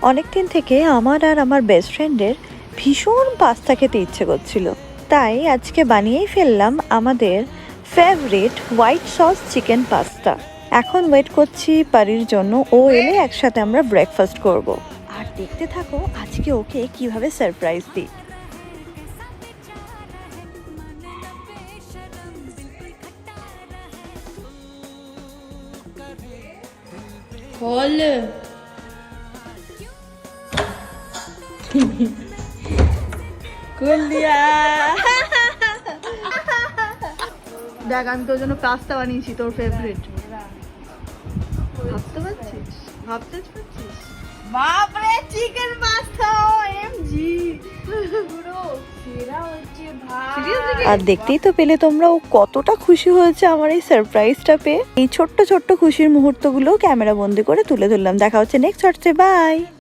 অনেক দিন থেকে আমার আর আমার বেস্ট ফ্রেন্ডের ভীষণ পাস্তা খেতে ইচ্ছে করছিল, তাই আজকে বানিয়েই ফেললাম আমাদের favourite white sauce chicken pasta. এখন ওয়েট করছি পারির জন্য, ও এলে একসাথে আমরা ব্রেকফাস্ট করব। আর দেখতে থাকো আজকে ওকে কিভাবে সারপ্রাইজ দিই। खोल खोल दिया। দেখ আমি তোর জন্য পাস্তা বানিয়েছি, তোর ফেভারিট। ভাবতে পারছিস? ভাবতে পারছিস? बाप रे चिकन पास्ता ओएमजी পুরো সেরা হচ্ছে ভাই। আর দেখতেই তো পেলে তোমরা ও কতটা খুশি হয়েছে আমার এই সারপ্রাইজটা পেয়ে। এই ছোট্ট ছোট্ট খুশির মুহূর্তগুলো ক্যামেরা বন্দি করে তুলে ধরলাম। দেখা হচ্ছে নেক্সট শর্টসে, বাই।